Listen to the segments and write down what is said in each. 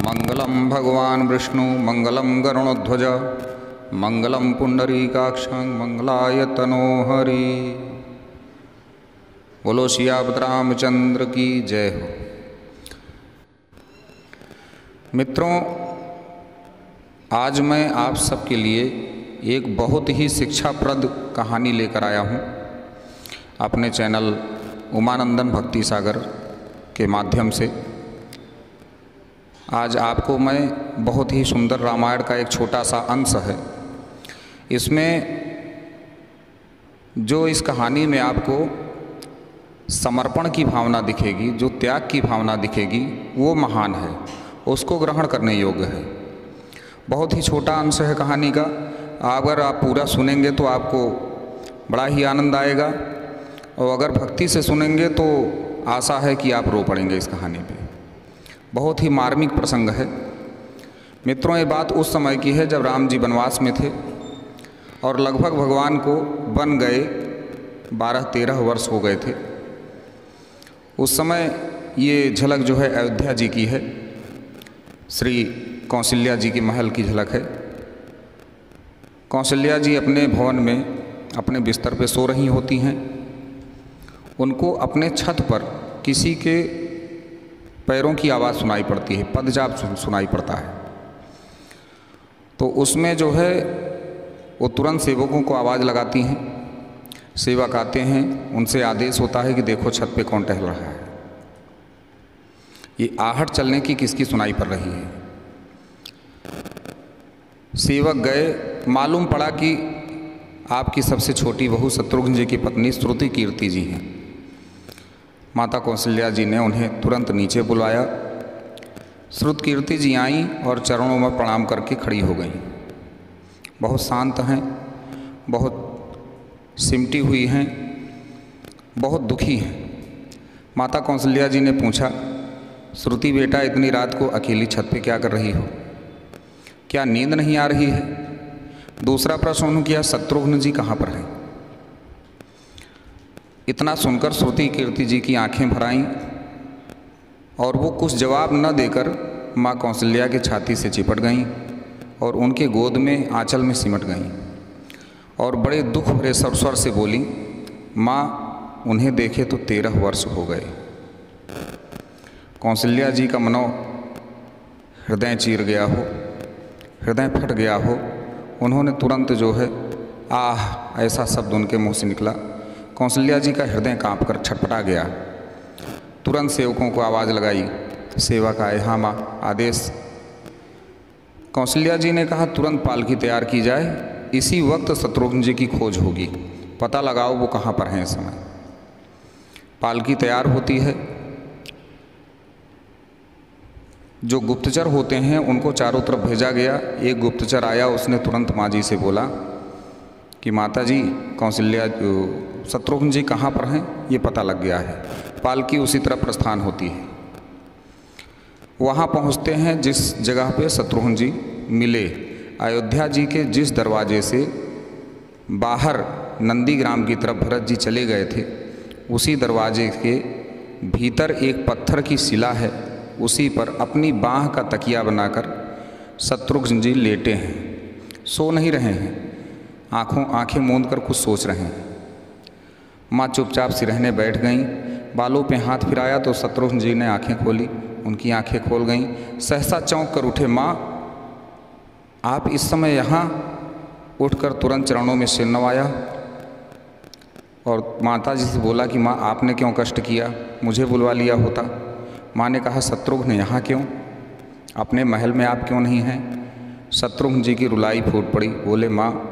मंगलम भगवान विष्णु मंगलम गरुणध्वज मंगलम पुंडरीकाक्षं मंगलाय तनोहरि। बोलो सियापत रामचंद्र की जय हो। मित्रों, आज मैं आप सबके लिए एक बहुत ही शिक्षाप्रद कहानी लेकर आया हूँ अपने चैनल उमानंदन भक्ति सागर के माध्यम से। आज आपको मैं बहुत ही सुंदर रामायण का एक छोटा सा अंश है, इसमें जो इस कहानी में आपको समर्पण की भावना दिखेगी, जो त्याग की भावना दिखेगी, वो महान है, उसको ग्रहण करने योग्य है। बहुत ही छोटा अंश है कहानी का, अगर आप पूरा सुनेंगे तो आपको बड़ा ही आनंद आएगा, और अगर भक्ति से सुनेंगे तो आशा है कि आप रो पड़ेंगे इस कहानी पे। बहुत ही मार्मिक प्रसंग है। मित्रों, ये बात उस समय की है जब राम जी वनवास में थे और लगभग भगवान को वन गए 12-13 वर्ष हो गए थे। उस समय ये झलक जो है अयोध्या जी की है, श्री कौशल्या जी के महल की झलक है। कौशल्या जी अपने भवन में अपने बिस्तर पे सो रही होती हैं। उनको अपने छत पर किसी के पैरों की आवाज़ सुनाई पड़ती है, पदजाप सुनाई पड़ता है। तो उसमें जो है वो तुरंत सेवकों को आवाज़ लगाती हैं, सेवक आते हैं, उनसे आदेश होता है कि देखो छत पे कौन टहल रहा है। ये आहट चलने की किसकी सुनाई पड़ रही है। सेवक गए, मालूम पड़ा कि आपकी सबसे छोटी बहू शत्रुघ्न जी की पत्नी श्रुति कीर्ति जी हैं। माता कौशल्या जी ने उन्हें तुरंत नीचे बुलाया। श्रुति कीर्ति जी आईं और चरणों में प्रणाम करके खड़ी हो गईं। बहुत शांत हैं, बहुत सिमटी हुई हैं, बहुत दुखी हैं। माता कौशल्या जी ने पूछा, श्रुति बेटा, इतनी रात को अकेली छत पे क्या कर रही हो? क्या नींद नहीं आ रही है? दूसरा प्रश्न उन्होंने किया, शत्रुघ्न जी कहाँ पर हैं? इतना सुनकर श्रुति कीर्ति जी की आंखें भर आईं और वो कुछ जवाब न देकर माँ कौशल्या के छाती से चिपट गईं और उनके गोद में आंचल में सिमट गईं और बड़े दुख भरे स्वर से बोली, माँ, उन्हें देखे तो 13 वर्ष हो गए। कौशल्या जी का मनो हृदय चीर गया हो, हृदय फट गया हो। उन्होंने तुरंत जो है आह ऐसा शब्द उनके मुंह से निकला। कौशल्या जी का हृदय कांपकर छटपटा गया। तुरंत सेवकों को आवाज़ लगाई, सेवक आए। हाँ माँ, आदेश। कौशल्या जी ने कहा, तुरंत पालकी तैयार की जाए, इसी वक्त शत्रुघ्न जी की खोज होगी, पता लगाओ वो कहाँ पर हैं इस समय। पालकी तैयार होती है। जो गुप्तचर होते हैं उनको चारों तरफ भेजा गया। एक गुप्तचर आया, उसने तुरंत माँ जी से बोला कि माता जी, कौशल्या शत्रुघ्न जी कहाँ पर हैं ये पता लग गया है। पालकी उसी तरह प्रस्थान होती है। वहाँ पहुँचते हैं जिस जगह पे शत्रुघ्न जी मिले। अयोध्या जी के जिस दरवाजे से बाहर नंदीग्राम की तरफ भरत जी चले गए थे, उसी दरवाजे के भीतर एक पत्थर की शिला है, उसी पर अपनी बाँह का तकिया बनाकर शत्रुघ्न जी लेटे हैं। सो नहीं रहे हैं, आंखें मूंद कर कुछ सोच रहे हैं। माँ चुपचाप सिरहने बैठ गईं। बालों पे हाथ फिराया तो शत्रुघ्न जी ने आंखें खोली। उनकी आंखें खोल गईं। सहसा चौंक कर उठे, माँ आप इस समय यहाँ? उठकर तुरंत चरणों में सिर नवाया और माता जी से बोला कि माँ आपने क्यों कष्ट किया, मुझे बुलवा लिया होता। माँ ने कहा, शत्रुघ्न यहाँ क्यों? अपने महल में आप क्यों नहीं हैं? शत्रुघ्न जी की रुलाई फूट पड़ी। बोले, माँ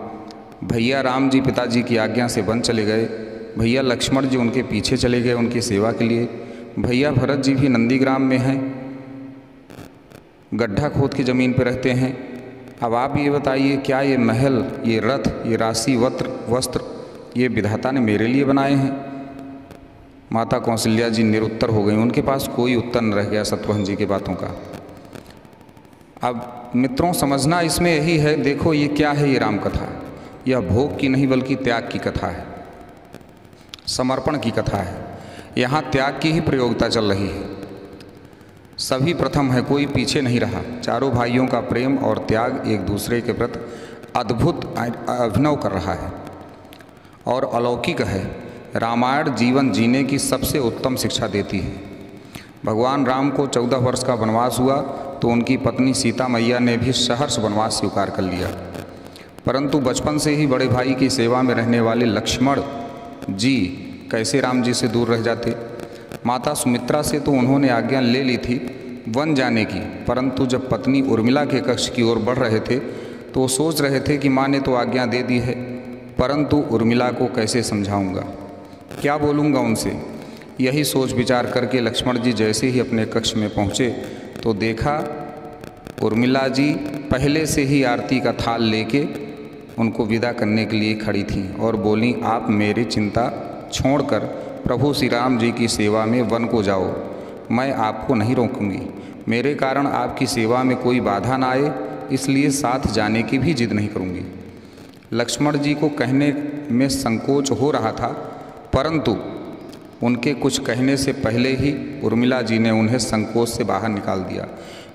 भैया राम जी पिताजी की आज्ञा से वन चले गए, भैया लक्ष्मण जी उनके पीछे चले गए उनकी सेवा के लिए, भैया भरत जी भी नंदीग्राम में हैं, गड्ढा खोद की ज़मीन पर रहते हैं। अब आप ये बताइए, क्या ये महल, ये रथ, ये राशि वस्त्र ये विधाता ने मेरे लिए बनाए हैं? माता कौशल्या जी निरुत्तर हो गई। उनके पास कोई उत्तर न रह गया शत्रुघ्न जी की बातों का। अब मित्रों, समझना इसमें यही है, देखो ये क्या है, ये राम कथा, यह भोग की नहीं बल्कि त्याग की कथा है, समर्पण की कथा है। यहाँ त्याग की ही प्रयोगता चल रही है। सभी प्रथम है, कोई पीछे नहीं रहा। चारों भाइयों का प्रेम और त्याग एक दूसरे के प्रति अद्भुत अभिनव कर रहा है और अलौकिक है। रामायण जीवन जीने की सबसे उत्तम शिक्षा देती है। भगवान राम को 14 वर्ष का वनवास हुआ तो उनकी पत्नी सीता मैया ने भी सहर्ष वनवास स्वीकार कर लिया, परंतु बचपन से ही बड़े भाई की सेवा में रहने वाले लक्ष्मण जी कैसे राम जी से दूर रह जाते। माता सुमित्रा से तो उन्होंने आज्ञा ले ली थी वन जाने की, परंतु जब पत्नी उर्मिला के कक्ष की ओर बढ़ रहे थे तो वो सोच रहे थे कि माँ ने तो आज्ञा दे दी है, परंतु उर्मिला को कैसे समझाऊंगा, क्या बोलूँगा उनसे। यही सोच विचार करके लक्ष्मण जी जैसे ही अपने कक्ष में पहुँचे तो देखा उर्मिला जी पहले से ही आरती का थाल लेके उनको विदा करने के लिए खड़ी थीं और बोलीं, आप मेरी चिंता छोड़कर प्रभु श्री राम जी की सेवा में वन को जाओ, मैं आपको नहीं रोकूंगी। मेरे कारण आपकी सेवा में कोई बाधा ना आए, इसलिए साथ जाने की भी जिद नहीं करूंगी। लक्ष्मण जी को कहने में संकोच हो रहा था, परंतु उनके कुछ कहने से पहले ही उर्मिला जी ने उन्हें संकोच से बाहर निकाल दिया।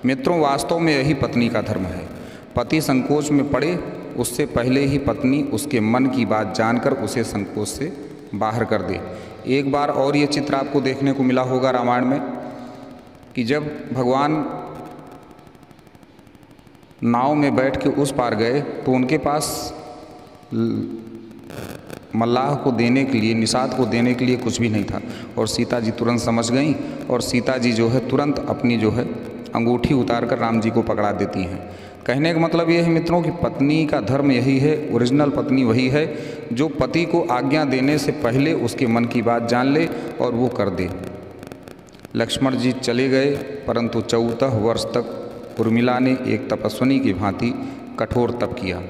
मित्रों, वास्तव में यही पत्नी का धर्म है। पति संकोच में पड़े उससे पहले ही पत्नी उसके मन की बात जानकर उसे संकोच से बाहर कर दे। एक बार और ये चित्र आपको देखने को मिला होगा रामायण में कि जब भगवान नाव में बैठ के उस पार गए तो उनके पास मल्लाह को देने के लिए, निषाद को देने के लिए कुछ भी नहीं था और सीता जी तुरंत समझ गईं और सीता जी जो है तुरंत अपनी जो है अंगूठी उतार कर राम जी को पकड़ा देती हैं। कहने का मतलब ये है मित्रों कि पत्नी का धर्म यही है, ओरिजिनल पत्नी वही है जो पति को आज्ञा देने से पहले उसके मन की बात जान ले और वो कर दे। लक्ष्मण जी चले गए, परंतु 14 वर्ष तक उर्मिला ने एक तपस्विनी की भांति कठोर तप किया।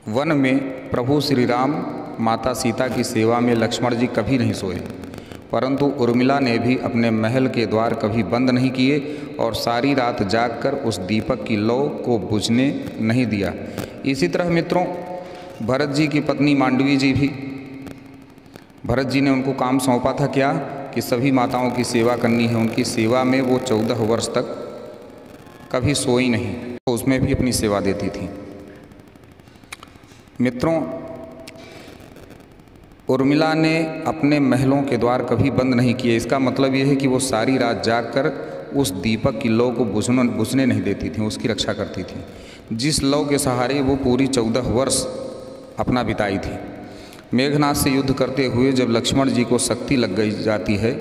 वन में प्रभु श्री राम माता सीता की सेवा में लक्ष्मण जी कभी नहीं सोए, परंतु उर्मिला ने भी अपने महल के द्वार कभी बंद नहीं किए और सारी रात जागकर उस दीपक की लौ को बुझने नहीं दिया। इसी तरह मित्रों, भरत जी की पत्नी मांडवी जी भी, भरत जी ने उनको काम सौंपा था क्या कि सभी माताओं की सेवा करनी है। उनकी सेवा में वो 14 वर्ष तक कभी सोई नहीं, तो उसमें भी अपनी सेवा देती थी। मित्रों, उर्मिला ने अपने महलों के द्वार कभी बंद नहीं किए। इसका मतलब ये है कि वो सारी रात जागकर उस दीपक की लौ को बुझने नहीं देती थी, उसकी रक्षा करती थी, जिस लौ के सहारे वो पूरी 14 वर्ष अपना बिताई थी। मेघनाथ से युद्ध करते हुए जब लक्ष्मण जी को शक्ति लग गई जाती है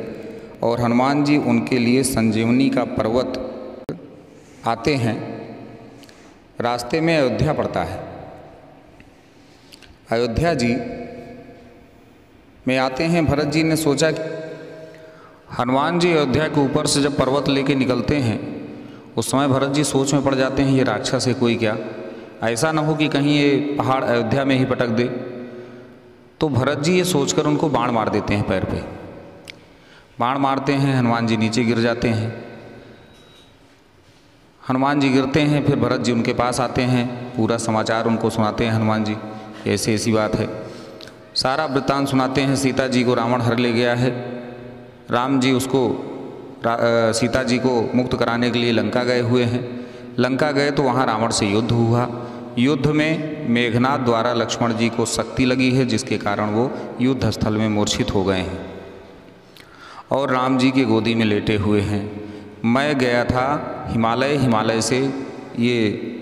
और हनुमान जी उनके लिए संजीवनी का पर्वत आते हैं, रास्ते में अयोध्या पड़ता है। अयोध्या जी में आते हैं, भरत जी ने सोचा कि हनुमान जी अयोध्या के ऊपर से जब पर्वत लेके निकलते हैं उस समय भरत जी सोच में पड़ जाते हैं, ये राक्षस है कोई क्या, ऐसा ना हो कि कहीं ये पहाड़ अयोध्या में ही पटक दे। तो भरत जी ये सोचकर उनको बाण मार देते हैं, पैर पे बाण मारते हैं, हनुमान जी नीचे गिर जाते हैं। हनुमान जी गिरते हैं, फिर भरत जी उनके पास आते हैं, पूरा समाचार उनको सुनाते हैं। हनुमान जी ऐसी ऐसी बात है, सारा वृत्तांत सुनाते हैं। सीता जी को रावण हर ले गया है, राम जी उसको सीता जी को मुक्त कराने के लिए लंका गए हुए हैं। लंका गए तो वहाँ रावण से युद्ध हुआ। युद्ध में मेघनाथ द्वारा लक्ष्मण जी को शक्ति लगी है, जिसके कारण वो युद्ध स्थल में मूर्छित हो गए हैं और राम जी की गोदी में लेटे हुए हैं। मैं गया था हिमालय से ये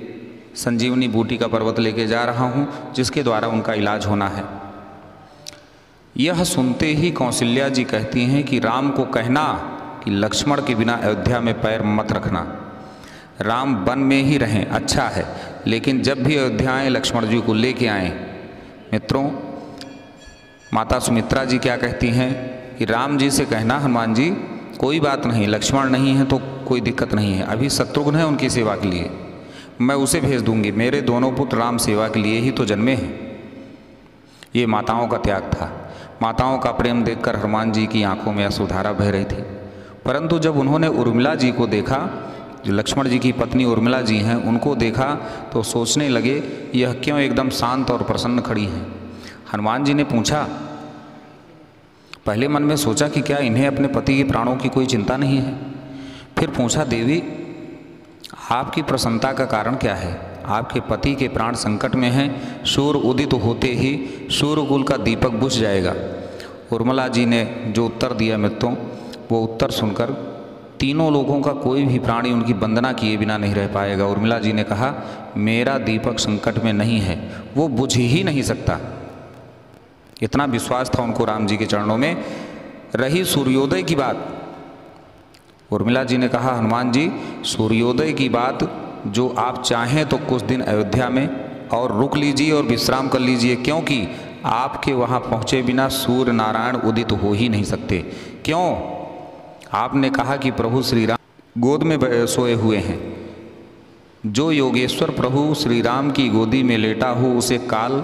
संजीवनी बूटी का पर्वत लेके जा रहा हूँ, जिसके द्वारा उनका इलाज होना है। यह सुनते ही कौशल्या जी कहती हैं कि राम को कहना कि लक्ष्मण के बिना अयोध्या में पैर मत रखना, राम वन में ही रहें, अच्छा है, लेकिन जब भी अयोध्या आए लक्ष्मण जी को लेके आएँ। मित्रों, माता सुमित्रा जी क्या कहती हैं कि राम जी से कहना हनुमान जी कोई बात नहीं, लक्ष्मण नहीं है तो कोई दिक्कत नहीं है, अभी शत्रुघ्न है उनकी सेवा के लिए, मैं उसे भेज दूंगी, मेरे दोनों पुत्र राम सेवा के लिए ही तो जन्मे हैं। ये माताओं का त्याग था। माताओं का प्रेम देखकर हनुमान जी की आंखों में अश्रुधारा बह रही थी, परंतु जब उन्होंने उर्मिला जी को देखा, जो लक्ष्मण जी की पत्नी उर्मिला जी हैं, उनको देखा तो सोचने लगे यह क्यों एकदम शांत और प्रसन्न खड़ी हैं। हनुमान जी ने पूछा, पहले मन में सोचा कि क्या इन्हें अपने पति के प्राणों की कोई चिंता नहीं है। फिर पूछा, देवी आपकी प्रसन्नता का कारण क्या है? आपके पति के प्राण संकट में हैं, सूर्य उदित होते ही सूर्यकुल का दीपक बुझ जाएगा। उर्मिला जी ने जो उत्तर दिया मित्रों, वो उत्तर सुनकर तीनों लोगों का कोई भी प्राणी उनकी वंदना किए बिना नहीं रह पाएगा। उर्मिला जी ने कहा, मेरा दीपक संकट में नहीं है, वो बुझ ही नहीं सकता। इतना विश्वास था उनको राम जी के चरणों में। रही सूर्योदय की बात, उर्मिला जी ने कहा, हनुमान जी सूर्योदय की बात जो आप चाहें तो कुछ दिन अयोध्या में और रुक लीजिए और विश्राम कर लीजिए, क्योंकि आपके वहाँ पहुँचे बिना सूर्य नारायण उदित हो ही नहीं सकते। क्यों? आपने कहा कि प्रभु श्री राम गोद में सोए हुए हैं। जो योगेश्वर प्रभु श्री राम की गोदी में लेटा हो उसे काल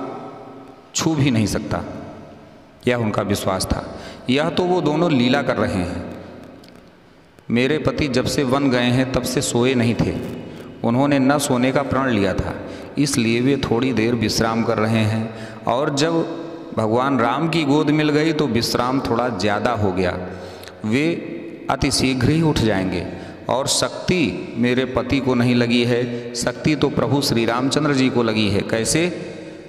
छू भी नहीं सकता, यह उनका विश्वास था। यह तो वो दोनों लीला कर रहे हैं। मेरे पति जब से वन गए हैं तब से सोए नहीं थे, उन्होंने न सोने का प्रण लिया था, इसलिए वे थोड़ी देर विश्राम कर रहे हैं। और जब भगवान राम की गोद मिल गई तो विश्राम थोड़ा ज़्यादा हो गया, वे अति शीघ्र ही उठ जाएंगे। और शक्ति मेरे पति को नहीं लगी है, शक्ति तो प्रभु श्री रामचंद्र जी को लगी है। कैसे?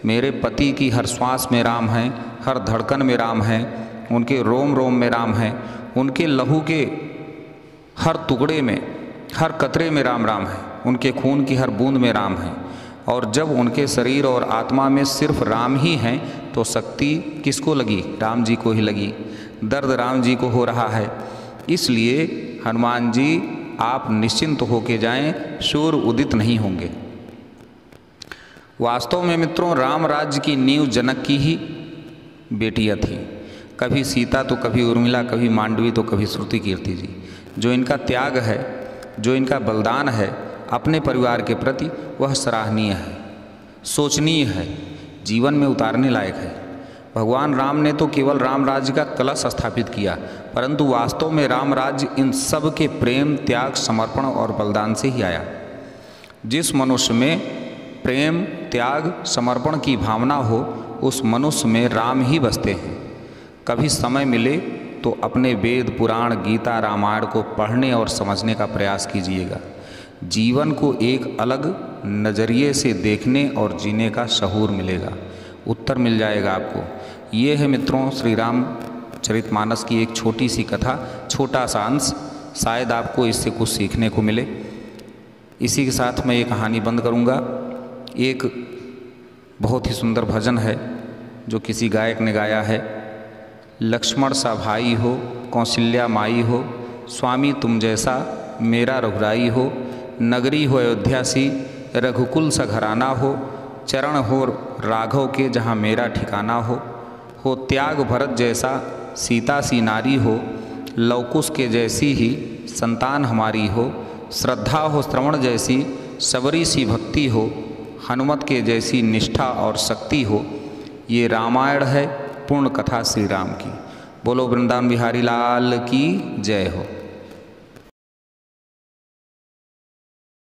मेरे पति की हर श्वास में राम हैं, हर धड़कन में राम हैं, उनके रोम रोम में राम हैं, उनके लहू के हर टुकड़े में, हर कतरे में राम राम है, उनके खून की हर बूंद में राम है। और जब उनके शरीर और आत्मा में सिर्फ राम ही हैं तो शक्ति किसको लगी? राम जी को ही लगी। दर्द राम जी को हो रहा है। इसलिए हनुमान जी आप निश्चिंत होके जाएं, सूर्य उदित नहीं होंगे। वास्तव में मित्रों, राम राज्य की नींव जनक की ही बेटियां थीं। कभी सीता तो कभी उर्मिला, कभी मांडवी तो कभी श्रुति कीर्ति जी। जो इनका त्याग है, जो इनका बलिदान है अपने परिवार के प्रति, वह सराहनीय है, सोचनीय है, जीवन में उतारने लायक है। भगवान राम ने तो केवल राम राज्य का कलश स्थापित किया, परंतु वास्तव में राम राज्य इन सब के प्रेम, त्याग, समर्पण और बलिदान से ही आया। जिस मनुष्य में प्रेम, त्याग, समर्पण की भावना हो, उस मनुष्य में राम ही बसते हैं। कभी समय मिले तो अपने वेद, पुराण, गीता, रामायण को पढ़ने और समझने का प्रयास कीजिएगा। जीवन को एक अलग नज़रिए से देखने और जीने का शऊर मिलेगा, उत्तर मिल जाएगा आपको। ये है मित्रों श्री राम चरितमानस की एक छोटी सी कथा, छोटा सा अंश। शायद आपको इससे कुछ सीखने को मिले। इसी के साथ मैं ये कहानी बंद करूँगा। एक बहुत ही सुंदर भजन है जो किसी गायक ने गाया है। लक्ष्मण सा भाई हो, कौशल्या माई हो, स्वामी तुम जैसा मेरा रघुराई हो, नगरी हो अयोध्या सी, रघुकुल सा घराना हो, चरण हो राघव के जहाँ मेरा ठिकाना हो त्याग भरत जैसा सीता सी नारी हो, लवकुश के जैसी ही संतान हमारी हो, श्रद्धा हो श्रवण जैसी सबरी सी भक्ति हो, हनुमत के जैसी निष्ठा और शक्ति हो। ये रामायण है पूर्ण कथा श्री राम की। बोलो वृंदावन बिहारी लाल की जय हो।